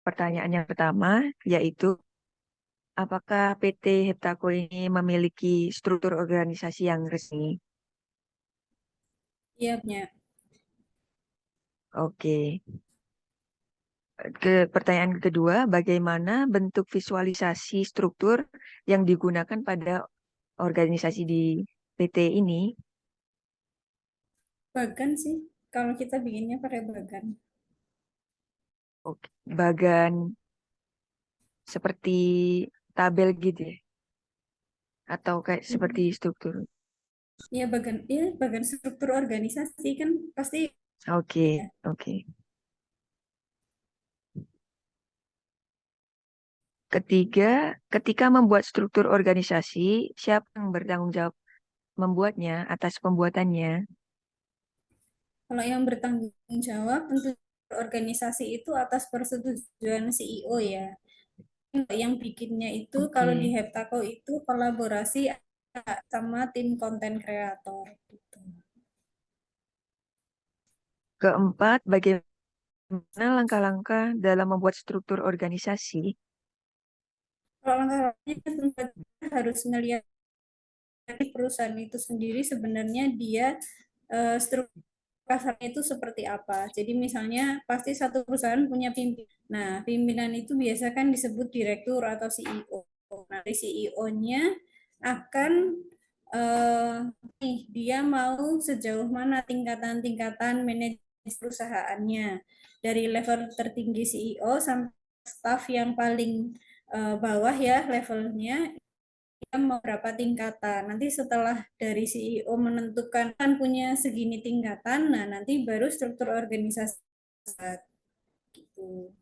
pertanyaan yang pertama, yaitu apakah PT Heptaco ini memiliki struktur organisasi yang resmi? Iya, punya. Oke. Pertanyaan kedua, bagaimana bentuk visualisasi struktur yang digunakan pada organisasi di PT ini? Bagan sih, kalau kita bikinnya pakai bagan. Oke. Bagan seperti tabel gitu ya? Atau kayak seperti struktur? Iya, bagan struktur organisasi kan pasti Oke, ya. oke. Ketiga, ketika membuat struktur organisasi, siapa yang bertanggung jawab membuatnya atas pembuatannya? Kalau yang bertanggung jawab tentu organisasi itu atas persetujuan CEO ya. Yang bikinnya itu kalau di Oke. Heptaco itu kolaborasi sama tim konten kreator gitu. Keempat, bagaimana langkah-langkah dalam membuat struktur organisasi? Kalau langkah-langkahnya tentu saja harus melihat perusahaan itu sendiri sebenarnya dia struktur kasarnya itu seperti apa. Jadi misalnya pasti satu perusahaan punya pimpinan. Nah, pimpinan itu biasa kan disebut direktur atau CEO. Nah, dari CEO-nya akan dia mau sejauh mana tingkatan-tingkatan manajemen perusahaannya. Dari level tertinggi CEO sampai staff yang paling bawah ya levelnya dia mau berapa tingkatan. Nanti setelah dari CEO menentukan kan punya segini tingkatan, nah nanti baru struktur organisasi gitu.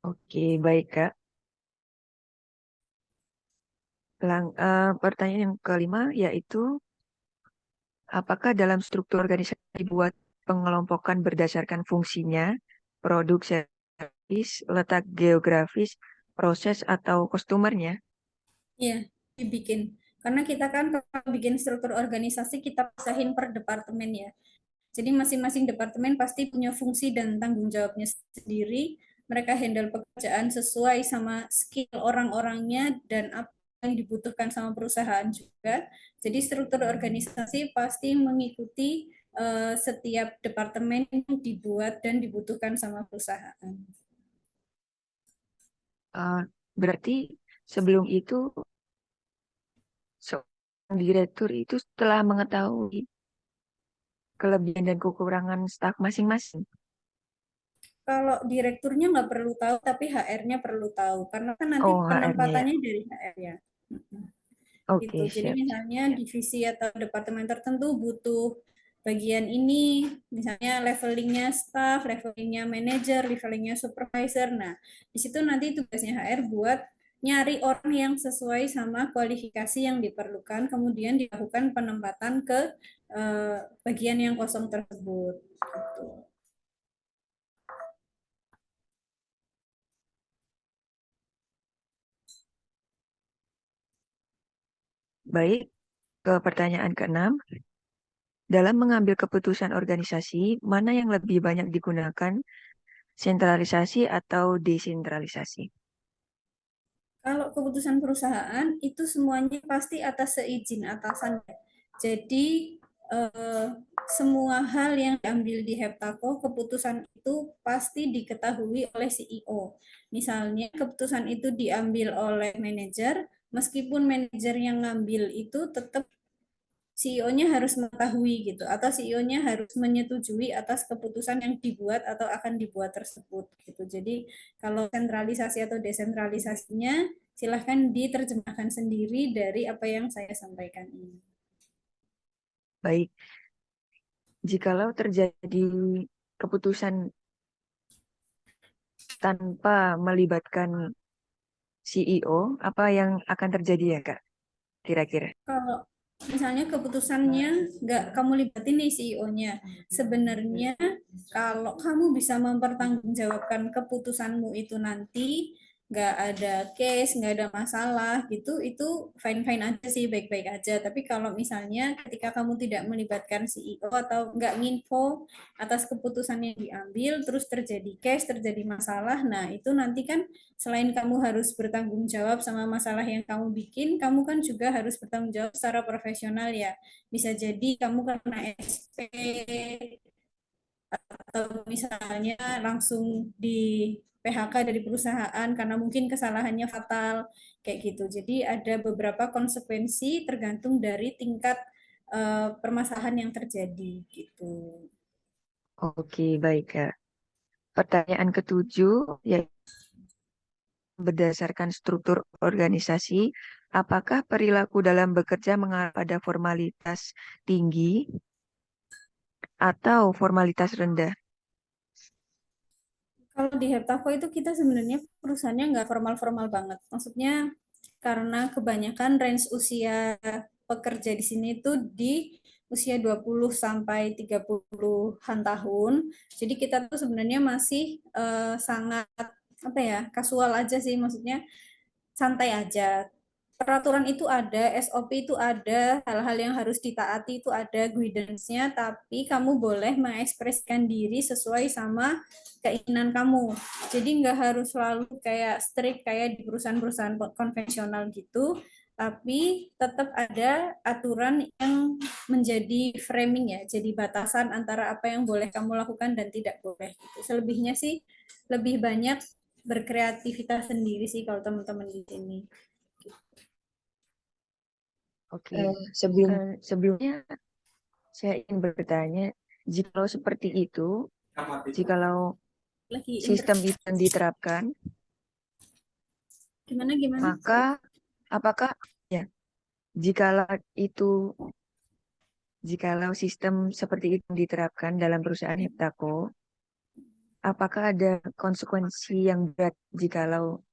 Oke, baik, Kak. Pertanyaan yang kelima yaitu, apakah dalam struktur organisasi dibuat pengelompokan berdasarkan fungsinya, produk, servis, letak geografis, proses, atau customernya? Iya, dibikin. Karena kita kan kalau bikin struktur organisasi kita pisahin per departemen ya. Jadi masing-masing departemen pasti punya fungsi dan tanggung jawabnya sendiri. Mereka handle pekerjaan sesuai sama skill orang-orangnya dan apa yang dibutuhkan sama perusahaan juga. Jadi struktur organisasi pasti mengikuti setiap departemen yang dibuat dan dibutuhkan sama perusahaan. Eh, Berarti sebelum itu seorang direktur itu setelah mengetahui kelebihan dan kekurangan staf masing-masing. Kalau direkturnya nggak perlu tahu, tapi HR-nya perlu tahu. Karena kan nanti Oh, HR-nya ya. penempatannya dari HR ya. Gitu. Oke, Jadi siap. misalnya divisi atau departemen tertentu butuh bagian ini, misalnya levelingnya staff, levelingnya manager, levelingnya supervisor. Nah, di situ nanti tugasnya HR buat nyari orang yang sesuai sama kualifikasi yang diperlukan, kemudian dilakukan penempatan ke bagian yang kosong tersebut. Gitu. Baik, ke pertanyaan keenam. Dalam mengambil keputusan organisasi, mana yang lebih banyak digunakan, sentralisasi atau desentralisasi? Kalau keputusan perusahaan itu semuanya pasti atas seizin atasan. Jadi eh, semua hal yang diambil di Heptaco, keputusan itu pasti diketahui oleh CEO. Misalnya keputusan itu diambil oleh manajer, meskipun manajer yang ngambil itu tetap CEO-nya harus mengetahui gitu, atau CEO-nya harus menyetujui atas keputusan yang dibuat atau akan dibuat tersebut gitu. Jadi kalau sentralisasi atau desentralisasinya silahkan diterjemahkan sendiri dari apa yang saya sampaikan ini. Baik, jikalau terjadi keputusan tanpa melibatkan CEO, apa yang akan terjadi ya, Kak? Kira-kira. Kalau misalnya keputusannya nggak kamu libatin nih CEO-nya, sebenarnya kalau kamu bisa mempertanggungjawabkan keputusanmu itu nanti, nggak ada case, nggak ada masalah gitu, itu fine-fine aja sih, baik-baik aja. Tapi kalau misalnya ketika kamu tidak melibatkan CEO atau nggak nginfo atas keputusan yang diambil, terus terjadi case, terjadi masalah, nah itu nanti kan selain kamu harus bertanggung jawab sama masalah yang kamu bikin, kamu kan juga harus bertanggung jawab secara profesional ya. Bisa jadi kamu kena SP atau misalnya langsung di PHK dari perusahaan karena mungkin kesalahannya fatal kayak gitu. Jadi ada beberapa konsekuensi tergantung dari tingkat permasalahan yang terjadi gitu. Oke, baik Kak. Pertanyaan ketujuh, ya berdasarkan struktur organisasi, apakah perilaku dalam bekerja mengarah pada formalitas tinggi atau formalitas rendah? Kalau di Heptaco itu kita sebenarnya perusahaannya nggak formal-formal banget. Maksudnya karena kebanyakan range usia pekerja di sini itu di usia 20 sampai 30-an tahun. Jadi kita tuh sebenarnya masih sangat apa ya, kasual aja sih, maksudnya santai aja. Peraturan itu ada, SOP itu ada, hal-hal yang harus ditaati itu ada guidance-nya, tapi kamu boleh mengekspresikan diri sesuai sama keinginan kamu. Jadi nggak harus selalu kayak strict kayak di perusahaan-perusahaan konvensional gitu, tapi tetap ada aturan yang menjadi framing ya, jadi batasan antara apa yang boleh kamu lakukan dan tidak boleh gitu. Selebihnya sih lebih banyak berkreativitas sendiri sih kalau teman-teman di sini. Oke, Sebelum sebelumnya saya ingin bertanya, jikalau seperti itu, jikalau Lagi sistem itu yang diterapkan, gimana? maka apakah ya, jikalau itu, jikalau sistem seperti itu diterapkan dalam perusahaan Heptaco, apakah ada konsekuensi yang berat jikalau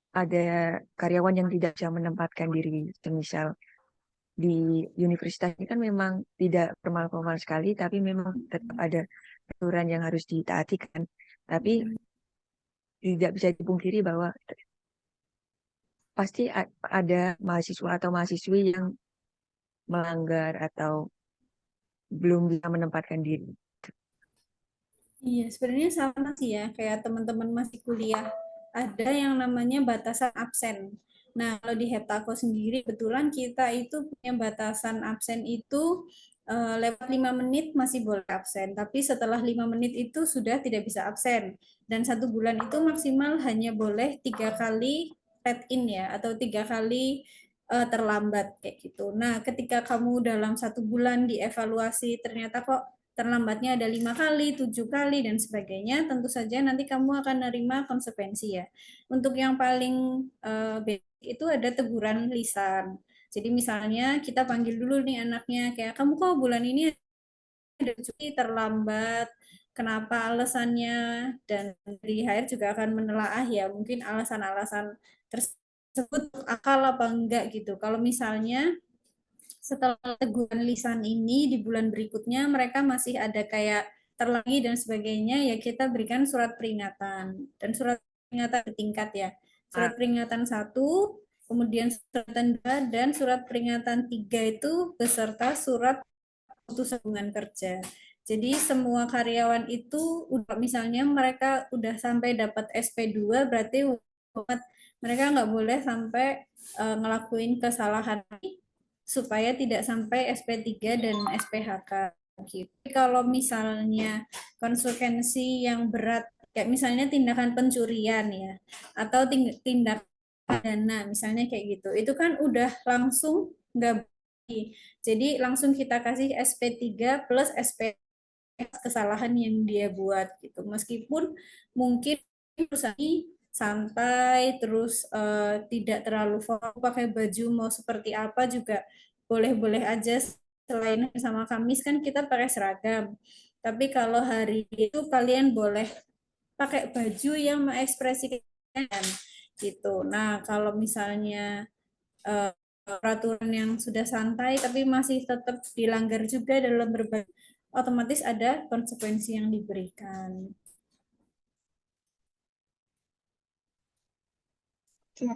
ada karyawan yang tidak bisa menempatkan diri, semisal di universitas ini kan memang tidak formal-formal sekali, tapi memang tetap ada aturan yang harus ditaati kan. Tapi tidak bisa dipungkiri bahwa pasti ada mahasiswa atau mahasiswi yang melanggar atau belum bisa menempatkan diri. Iya, sebenarnya sama sih ya, kayak teman-teman masih kuliah. Ada yang namanya batasan absen. Nah, kalau di Heptaco sendiri, kebetulan kita itu punya batasan absen itu lewat 5 menit masih boleh absen. Tapi setelah 5 menit itu sudah tidak bisa absen. Dan 1 bulan itu maksimal hanya boleh 3 kali let in ya, atau 3 kali terlambat kayak gitu. Nah, ketika kamu dalam 1 bulan dievaluasi, ternyata kok terlambatnya ada 5 kali, 7 kali, dan sebagainya, tentu saja nanti kamu akan menerima konsekuensi ya. Untuk yang paling basic itu ada teguran lisan. Jadi misalnya kita panggil dulu nih anaknya, kayak kamu kok bulan ini ada cuti terlambat, kenapa alasannya, dan dari HR juga akan menelaah ya, mungkin alasan-alasan tersebut akal apa enggak gitu. Kalau misalnya setelah teguran lisan ini di bulan berikutnya mereka masih ada kayak terlangi dan sebagainya, ya kita berikan surat peringatan. Dan surat peringatan bertingkat ya, surat peringatan 1, kemudian surat peringatan 2, dan surat peringatan 3 itu beserta surat putusan hubungan kerja. Jadi semua karyawan itu udah, misalnya mereka udah sampai dapat SP2, berarti mereka nggak boleh sampai ngelakuin kesalahan supaya tidak sampai SP3 dan SPHK gitu. Kalau misalnya konsekuensi yang berat kayak misalnya tindakan pencurian ya, atau tindak pidana misalnya kayak gitu, itu kan udah langsung nggak boleh. Jadi langsung kita kasih SP3 plus SP kesalahan yang dia buat gitu. Meskipun mungkin perusahaan santai terus tidak terlalu formal, pakai baju mau seperti apa juga boleh-boleh aja. Selain sama Kamis kan kita pakai seragam. Tapi kalau hari itu kalian boleh pakai baju yang mengekspresikan gitu. Nah, kalau misalnya eh, peraturan yang sudah santai tapi masih tetap dilanggar juga dalam berbagai, otomatis ada konsekuensi yang diberikan. Ya.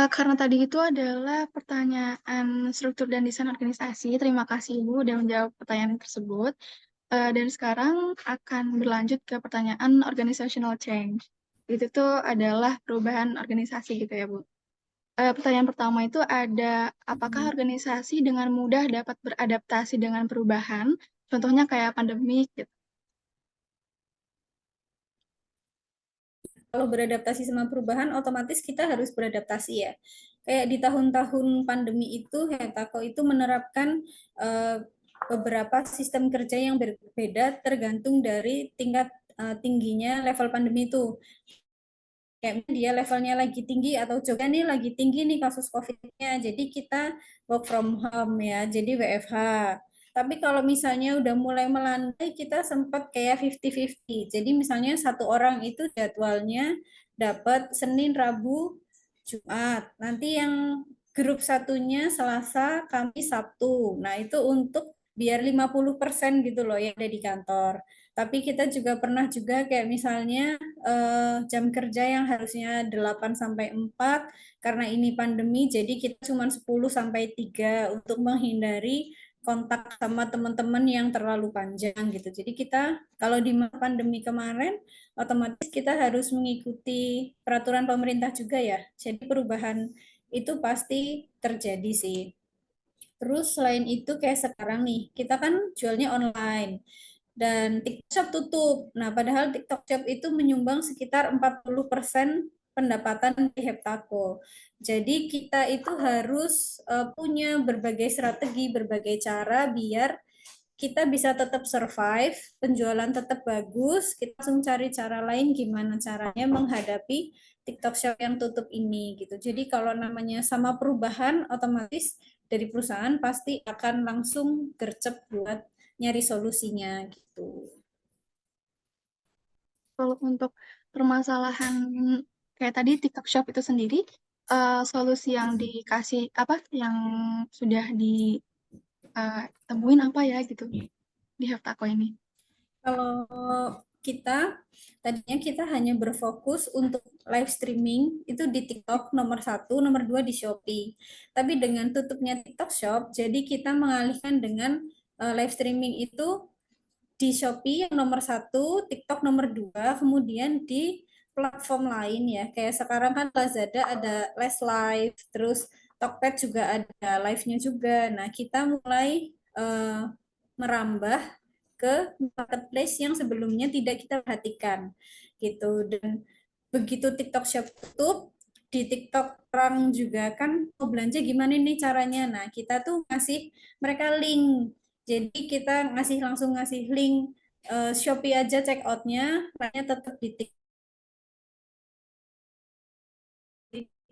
Karena tadi itu adalah pertanyaan struktur dan desain organisasi. Terima kasih Ibu udah menjawab pertanyaan tersebut. Dan sekarang akan berlanjut ke pertanyaan organizational change. Itu tuh adalah perubahan organisasi gitu ya Bu. Pertanyaan pertama itu ada, apakah organisasi dengan mudah dapat beradaptasi dengan perubahan? Contohnya kayak pandemik gitu. Kalau beradaptasi sama perubahan, otomatis kita harus beradaptasi ya. Kayak di tahun-tahun pandemi itu, Heptako itu menerapkan eh, beberapa sistem kerja yang berbeda tergantung dari tingkat tingginya level pandemi itu. Kayak dia levelnya lagi tinggi atau juga nih lagi tinggi nih kasus COVID-nya. Jadi kita work from home ya, jadi WFH. Tapi kalau misalnya udah mulai melandai, kita sempat kayak 50-50. Jadi misalnya satu orang itu jadwalnya dapat Senin, Rabu, Jumat. Nanti yang grup satunya Selasa, Kamis, Sabtu. Nah itu untuk biar 50% gitu loh yang ada di kantor. Tapi kita juga pernah juga kayak misalnya jam kerja yang harusnya 8 sampai 4 karena ini pandemi jadi kita cuma 10 sampai 3 untuk menghindari kontak sama teman-teman yang terlalu panjang gitu. Jadi kita kalau di pandemi kemarin otomatis kita harus mengikuti peraturan pemerintah juga ya. Jadi perubahan itu pasti terjadi sih. Terus selain itu kayak sekarang nih, kita kan jualnya online dan TikTok Shop tutup. Nah, padahal TikTok Shop itu menyumbang sekitar 40% pendapatan di Heptako. Jadi kita itu harus punya berbagai strategi, berbagai cara biar kita bisa tetap survive, penjualan tetap bagus, kita langsung cari cara lain gimana caranya menghadapi TikTok Shop yang tutup ini gitu. Jadi kalau namanya sama perubahan, otomatis dari perusahaan pasti akan langsung gercep buat nyari solusinya gitu. Kalau untuk permasalahan kayak tadi TikTok Shop itu sendiri, solusi yang dikasih apa yang sudah ditemuin apa ya gitu di Heftako ini? Kalau kita tadinya kita hanya berfokus untuk live streaming itu di TikTok nomor satu, nomor dua di Shopee. Tapi dengan tutupnya TikTok Shop, jadi kita mengalihkan dengan live streaming itu di Shopee yang nomor satu, TikTok nomor dua, kemudian di platform lain ya. Kayak sekarang kan Lazada ada Les Live, terus Tokped juga ada live-nya juga. Nah, kita mulai merambah ke marketplace yang sebelumnya tidak kita perhatikan gitu. Dan begitu TikTok Shop tutup, di TikTok orang juga kan mau belanja gimana nih caranya. Nah, kita tuh ngasih mereka link. Jadi kita langsung ngasih link Shopee aja check outnya, lainnya tetap di TikTok.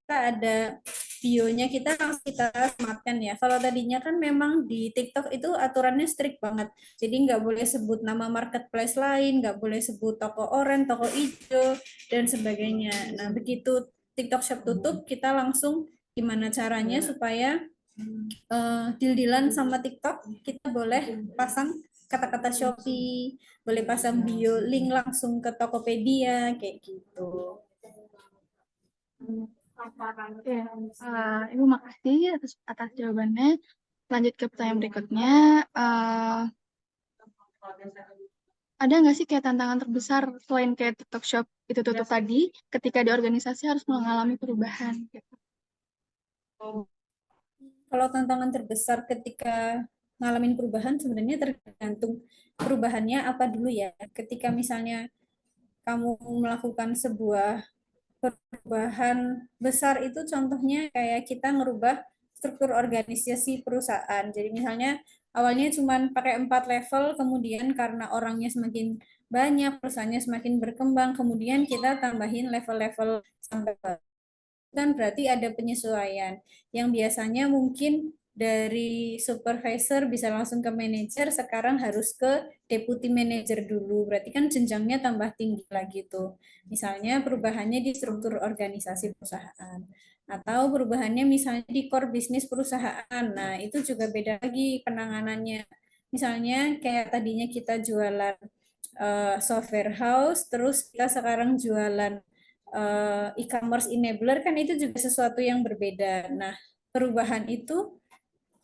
Kita ada bionya kita langsung kita sematkan ya. Kalau tadinya kan memang di TikTok itu aturannya strict banget. Jadi nggak boleh sebut nama marketplace lain, nggak boleh sebut toko oren, toko hijau, dan sebagainya. Nah, begitu TikTok Shop tutup, kita langsung gimana caranya supaya deal-dealan sama TikTok, kita boleh pasang kata-kata Shopee, boleh pasang bio link langsung ke Tokopedia, kayak gitu. Oke, Ibu makasih atas jawabannya. Lanjut ke pertanyaan berikutnya. Ada nggak sih kayak tantangan terbesar selain kayak TikTok Shop itu tutup tadi, ketika di organisasi harus mengalami perubahan? Gitu. Kalau tantangan terbesar ketika ngalamin perubahan sebenarnya tergantung perubahannya apa dulu ya. Ketika misalnya kamu melakukan sebuah perubahan besar itu contohnya kayak kita ngerubah struktur organisasi perusahaan. Jadi misalnya awalnya cuma pakai 4 level, kemudian karena orangnya semakin banyak, perusahaannya semakin berkembang, kemudian kita tambahin level-level sampai kan berarti ada penyesuaian yang biasanya mungkin dari supervisor bisa langsung ke manajer, sekarang harus ke deputy manager dulu. Berarti kan jenjangnya tambah tinggi lagi tuh. Misalnya perubahannya di struktur organisasi perusahaan. Atau perubahannya misalnya di core bisnis perusahaan. Nah, itu juga beda lagi penanganannya. Misalnya kayak tadinya kita jualan software house, terus kita sekarang jualan e-commerce enabler kan itu juga sesuatu yang berbeda. Nah, perubahan itu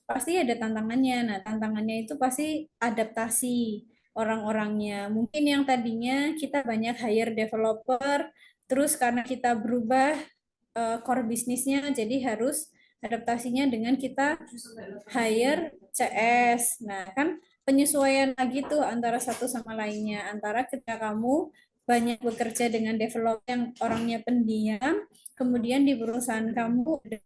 pasti ada tantangannya. Nah, tantangannya itu pasti adaptasi orang-orangnya. Mungkin yang tadinya kita banyak hire developer, terus karena kita berubah core bisnisnya, jadi harus adaptasinya dengan kita hire CS. Nah, kan penyesuaian lagi tuh antara satu sama lainnya. Antara ketika kamu banyak bekerja dengan developer yang orangnya pendiam, kemudian di perusahaan kamu ada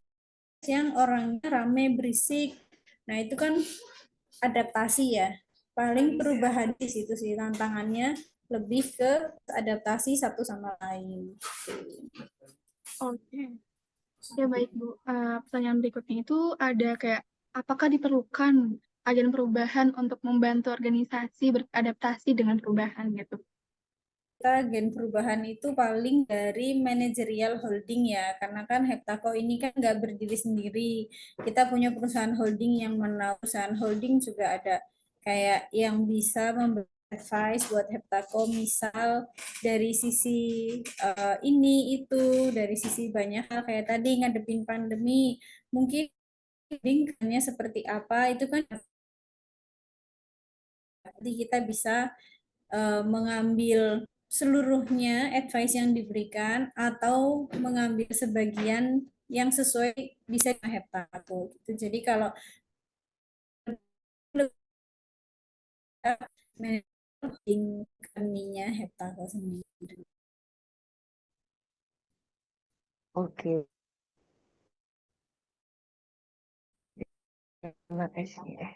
yang orangnya rame berisik. Nah, itu kan adaptasi ya. Paling perubahan di situ sih tantangannya lebih ke adaptasi satu sama lain. Oke. Ya baik Bu. Pertanyaan berikutnya itu ada kayak apakah diperlukan agen perubahan untuk membantu organisasi beradaptasi dengan perubahan gitu? Kita agen perubahan itu paling dari manajerial holding ya, karena kan Heptaco ini kan nggak berdiri sendiri. Kita punya perusahaan holding yang mana perusahaan holding juga ada kayak yang bisa memberi advice buat Heptaco, misal dari sisi ini itu, dari sisi banyak hal kayak tadi ngadepin pandemi, mungkin holdingnya seperti apa itu kan nanti kita bisa mengambil seluruhnya advice yang diberikan atau mengambil sebagian yang sesuai bisa dengan Heptaco gitu. Jadi kalau managing company-nya Heptaco sendiri. Oke, terima kasih ya.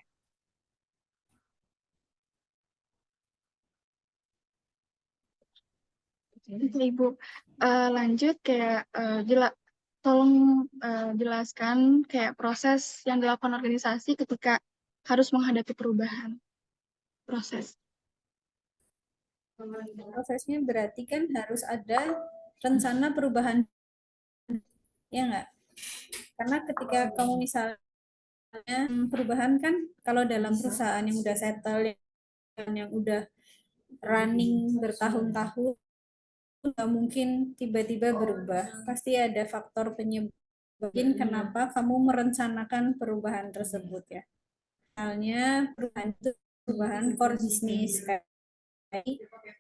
Oke, Ibu. Lanjut kayak tolong jelaskan kayak proses yang dilakukan organisasi ketika harus menghadapi perubahan. Proses. Prosesnya berarti kan harus ada rencana perubahan, ya nggak? Karena ketika kamu misalnya perubahan kan kalau dalam perusahaan yang udah settle, yang udah running bertahun-tahun, nggak mungkin tiba-tiba berubah. Pasti ada faktor penyebab kenapa kamu merencanakan perubahan tersebut ya. Misalnya perubahan itu perubahan core bisnis kayak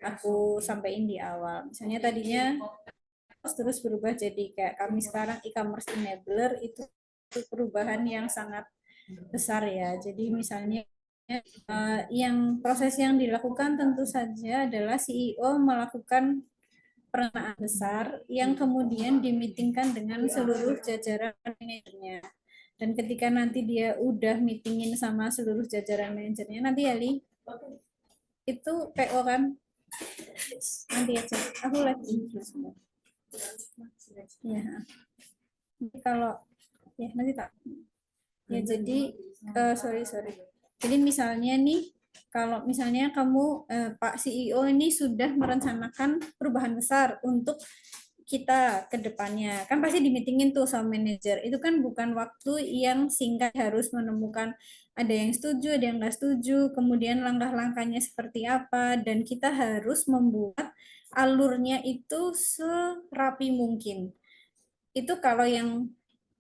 aku sampaikan di awal. Misalnya tadinya terus berubah jadi kayak kami sekarang e-commerce enabler, itu perubahan yang sangat besar ya. Jadi misalnya yang proses yang dilakukan tentu saja adalah CEO melakukan perencanaan besar yang kemudian dimitingkan dengan seluruh jajaran manajernya. Dan ketika nanti dia udah meetingin sama seluruh jajaran manajernya, nanti ya Li, itu PO kan, nanti aja. Aku lagi ya. Jadi kalau ya nanti tak. Ya jadi sorry. Jadi misalnya nih, kalau misalnya kamu Pak CEO ini sudah merencanakan perubahan besar untuk kita ke depannya, kan pasti dimitingin tuh sama manajer. Itu kan bukan waktu yang singkat, harus menemukan ada yang setuju, ada yang nggak setuju, kemudian langkah-langkahnya seperti apa, dan kita harus membuat alurnya itu serapi mungkin. Itu kalau yang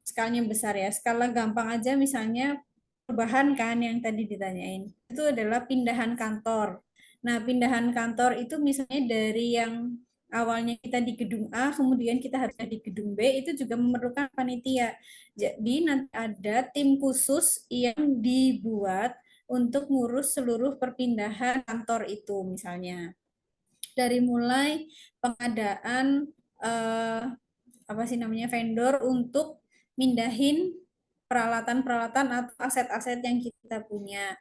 skalanya besar ya. Skala gampang aja misalnya perubahan kan yang tadi ditanyain. Itu adalah pindahan kantor. Nah, pindahan kantor itu misalnya dari yang awalnya kita di gedung A, kemudian kita harus di gedung B, itu juga memerlukan panitia. Jadi nanti ada tim khusus yang dibuat untuk ngurus seluruh perpindahan kantor itu misalnya. Dari mulai pengadaan apa sih namanya vendor untuk mindahin peralatan-peralatan atau aset-aset yang kita punya.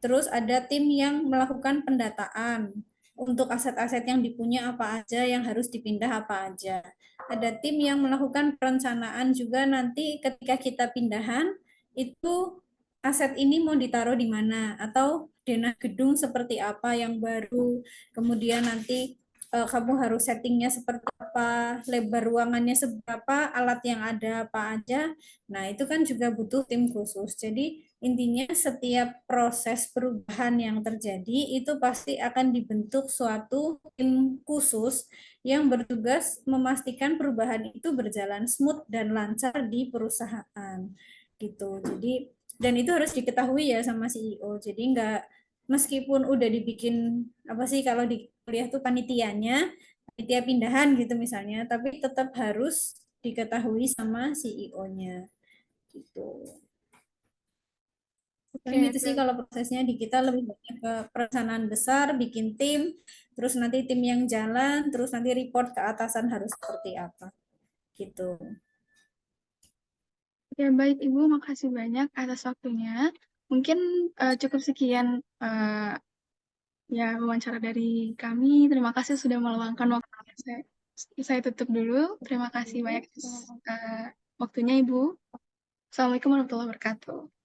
Terus ada tim yang melakukan pendataan untuk aset-aset yang dipunya apa aja, yang harus dipindah apa aja. Ada tim yang melakukan perencanaan juga nanti ketika kita pindahan itu aset ini mau ditaruh di mana atau denah gedung seperti apa yang baru. Kemudian nanti kamu harus settingnya seperti apa, lebar ruangannya seberapa, alat yang ada apa aja. Nah, itu kan juga butuh tim khusus. Jadi Intinya setiap proses perubahan yang terjadi itu pasti akan dibentuk suatu tim khusus yang bertugas memastikan perubahan itu berjalan smooth dan lancar di perusahaan gitu. Jadi dan itu harus diketahui ya sama CEO. Jadi enggak meskipun udah dibikin apa sih kalau di kuliah tuh panitianya, panitia pindahan gitu misalnya, tapi tetap harus diketahui sama CEO-nya gitu. Kan Oke, gitu sih kalau prosesnya di kita lebih banyak ke perencanaan besar, bikin tim, terus nanti tim yang jalan, terus nanti report ke atasan harus seperti apa gitu. oke, baik Ibu, makasih banyak atas waktunya. Mungkin cukup sekian ya wawancara dari kami. Terima kasih sudah meluangkan waktu. Saya tutup dulu. Terima kasih banyak atas waktunya Ibu. Assalamualaikum warahmatullahi wabarakatuh.